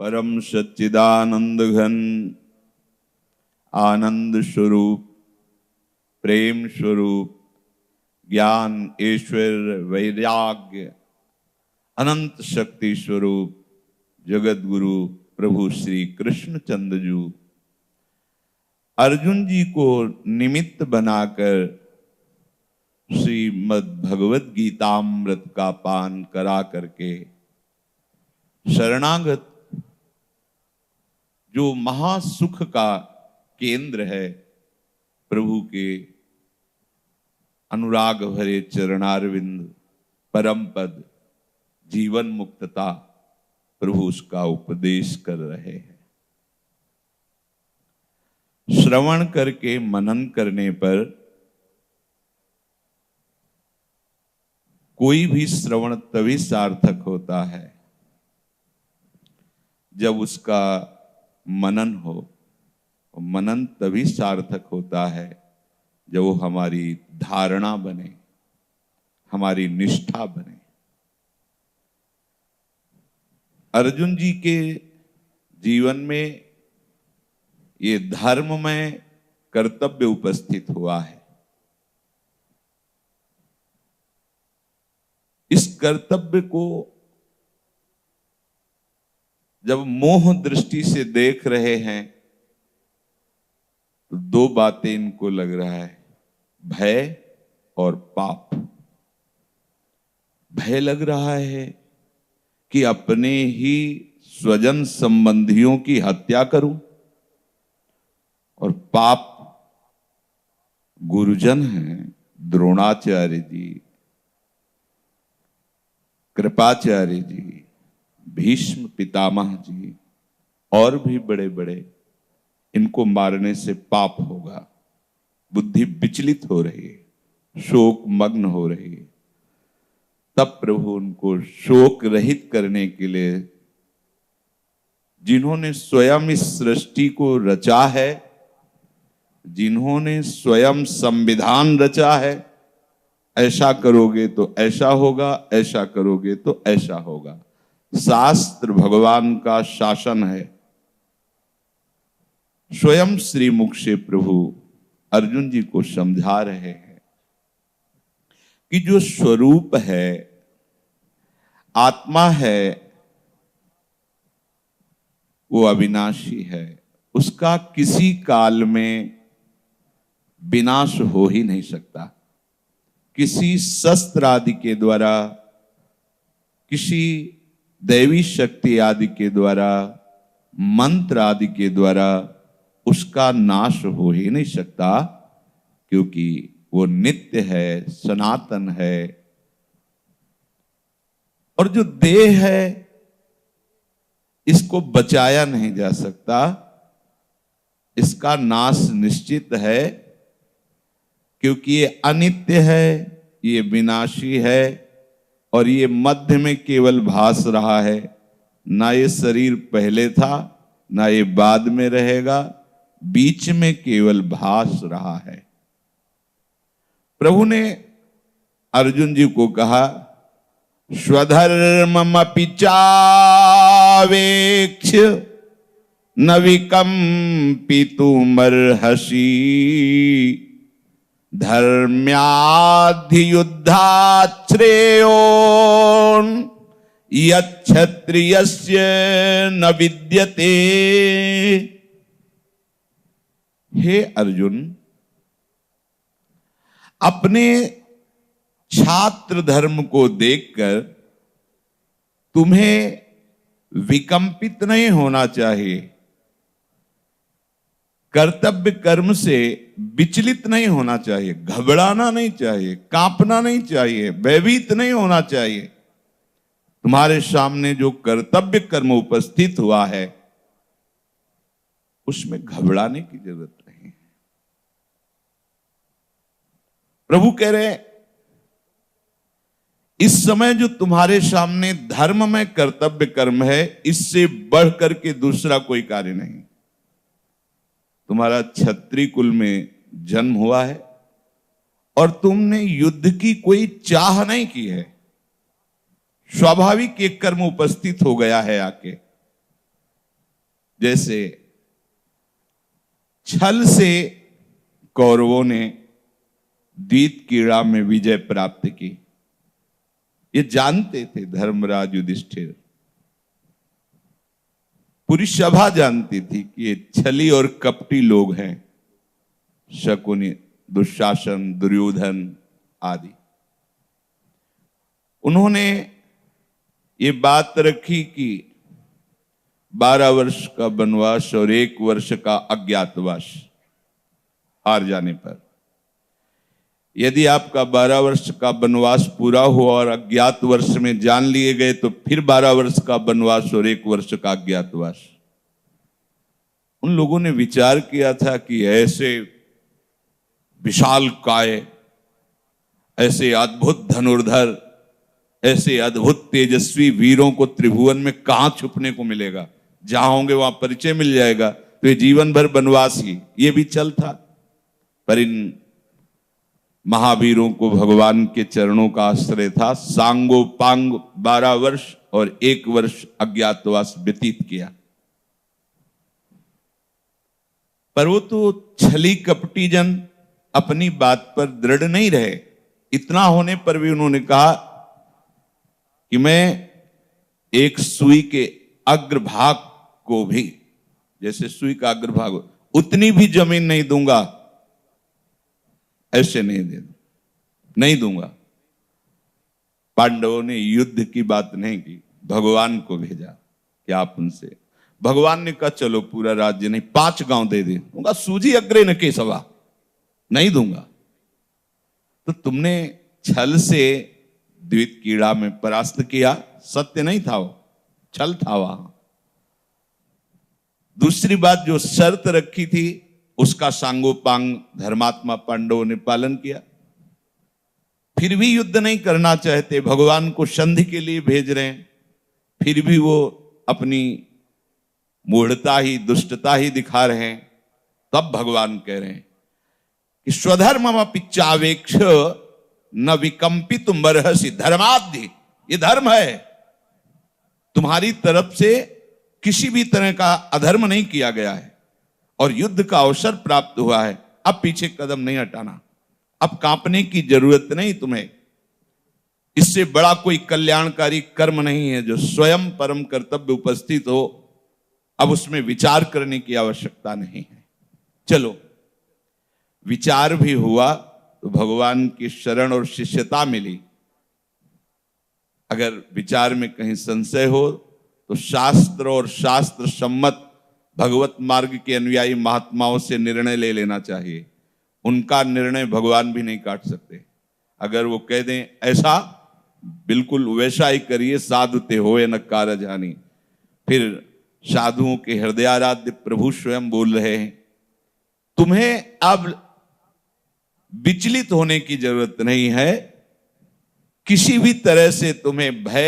परम सच्चिदानंद घन आनंद स्वरूप प्रेम स्वरूप ज्ञान ऐश्वर्य वैराग्य अनंत शक्ति स्वरूप जगत गुरु प्रभु श्री कृष्णचंद्र जी अर्जुन जी को निमित्त बनाकर श्रीमद् भगवत गीतामृत का पान करा करके शरणागत जो महासुख का केंद्र है प्रभु के अनुराग भरे चरणारविंद परम पद जीवन मुक्तता प्रभु उसका उपदेश कर रहे हैं। श्रवण करके मनन करने पर कोई भी श्रवण तभी सार्थक होता है जब उसका मनन हो। मनन तभी सार्थक होता है जब वो हमारी धारणा बने, हमारी निष्ठा बने। अर्जुन जी के जीवन में ये धर्म में कर्तव्य उपस्थित हुआ है। इस कर्तव्य को जब मोह दृष्टि से देख रहे हैं तो दो बातें इनको लग रहा है, भय और पाप। भय लग रहा है कि अपने ही स्वजन संबंधियों की हत्या करूं, और पाप गुरुजन हैं द्रोणाचार्य जी, कृपाचार्य जी, भीष्म पितामह जी और भी बड़े बड़े, इनको मारने से पाप होगा। बुद्धि विचलित हो रही है, शोक मग्न हो रही है। तब प्रभु उनको शोक रहित करने के लिए, जिन्होंने स्वयं इस सृष्टि को रचा है, जिन्होंने स्वयं संविधान रचा है, ऐसा करोगे तो ऐसा होगा, ऐसा करोगे तो ऐसा होगा। शास्त्र भगवान का शासन है। स्वयं श्री मुख से प्रभु अर्जुन जी को समझा रहे हैं कि जो स्वरूप है, आत्मा है, वो अविनाशी है। उसका किसी काल में विनाश हो ही नहीं सकता। किसी शस्त्र आदि के द्वारा, किसी दैवी शक्ति आदि के द्वारा, मंत्र आदि के द्वारा उसका नाश हो ही नहीं सकता, क्योंकि वो नित्य है, सनातन है। और जो देह है, इसको बचाया नहीं जा सकता, इसका नाश निश्चित है, क्योंकि ये अनित्य है, ये विनाशी है, और ये मध्य में केवल भास रहा है। ना ये शरीर पहले था, ना ये बाद में रहेगा, बीच में केवल भास रहा है। प्रभु ने अर्जुन जी को कहा, स्वधर्ममपि चावेक्ष न विकम्पितुमर्हसि धर्म्याधियुद्धात् श्रेयो यच्छत्रियस्य न विद्यते। हे अर्जुन, अपने छात्र धर्म को देखकर तुम्हें विकंपित नहीं होना चाहिए, कर्तव्य कर्म से विचलित नहीं होना चाहिए, घबराना नहीं चाहिए, कांपना नहीं चाहिए, भयभीत नहीं होना चाहिए। तुम्हारे सामने जो कर्तव्य कर्म उपस्थित हुआ है, उसमें घबराने की जरूरत नहीं है। प्रभु कह रहे हैं, इस समय जो तुम्हारे सामने धर्म में कर्तव्य कर्म है, इससे बढ़ करके दूसरा कोई कार्य नहीं। तुम्हारा क्षत्रिय कुल में जन्म हुआ है और तुमने युद्ध की कोई चाह नहीं की है, स्वाभाविक एक कर्म उपस्थित हो गया है आके। जैसे छल से कौरवों ने द्वितक्रीड़ा में विजय प्राप्त की। ये जानते थे धर्मराज युधिष्ठिर, पूरी सभा जानती थी कि ये छली और कपटी लोग हैं, शकुनि, दुशासन, दुर्योधन आदि। उन्होंने ये बात रखी कि 12 वर्ष का वनवास और 1 वर्ष का अज्ञातवास, हार जाने पर यदि आपका 12 वर्ष का वनवास पूरा हुआ और अज्ञात वर्ष में जान लिए गए तो फिर 12 वर्ष का वनवास और 1 वर्ष का अज्ञातवास। उन लोगों ने विचार किया था कि ऐसे विशाल काय, ऐसे अद्भुत धनुर्धर, ऐसे अद्भुत तेजस्वी वीरों को त्रिभुवन में कहां छुपने को मिलेगा। जहां होंगे वहां परिचय मिल जाएगा, तो ये जीवन भर वनवास ही, ये भी चल था। पर इन महावीरों को भगवान के चरणों का आश्रय था। सांगो पांग 12 वर्ष और 1 वर्ष अज्ञातवास व्यतीत किया। पर वो तो छली कपटी जन अपनी बात पर दृढ़ नहीं रहे। इतना होने पर भी उन्होंने कहा कि मैं एक सुई के अग्रभाग को भी, जैसे सुई का अग्रभाग हो, उतनी भी जमीन नहीं दूंगा, ऐसे नहीं दूंगा। पांडवों ने युद्ध की बात नहीं की, भगवान को भेजा कि आप उनसे। भगवान ने कहा चलो पूरा राज्य नहीं, 5 गांव दे दे। उनका सूझी अग्रे न केशवा, नहीं दूंगा। तो तुमने छल से द्वितक्रीड़ा में परास्त किया, सत्य नहीं था वो, छल था वहां। दूसरी बात, जो शर्त रखी थी उसका सांगोपांग धर्मात्मा पांडवों ने पालन किया। फिर भी युद्ध नहीं करना चाहते, भगवान को संधि के लिए भेज रहे हैं, फिर भी वो अपनी मूढ़ता ही, दुष्टता ही दिखा रहे हैं। तब भगवान कह रहे हैं कि स्वधर्ममपि चावेक्ष न विकंपित मर्हसि धर्माद्धि। ये धर्म है, तुम्हारी तरफ से किसी भी तरह का अधर्म नहीं किया गया है और युद्ध का अवसर प्राप्त हुआ है। अब पीछे कदम नहीं हटाना, अब कांपने की जरूरत नहीं तुम्हें। इससे बड़ा कोई कल्याणकारी कर्म नहीं है जो स्वयं परम कर्तव्य उपस्थित हो, अब उसमें विचार करने की आवश्यकता नहीं है। चलो, विचार भी हुआ तो भगवान की शरण और शिष्यता मिली। अगर विचार में कहीं संशय हो तो शास्त्र और शास्त्र सम्मत भगवत मार्ग के अनुयायी महात्माओं से निर्णय ले लेना चाहिए। उनका निर्णय भगवान भी नहीं काट सकते। अगर वो कह दें ऐसा, बिल्कुल वैसा ही करिए, साधु ते होए न कारज हानि। फिर साधुओं के हृदयाराध्य प्रभु स्वयं बोल रहे हैं, तुम्हें अब विचलित होने की जरूरत नहीं है, किसी भी तरह से तुम्हें भय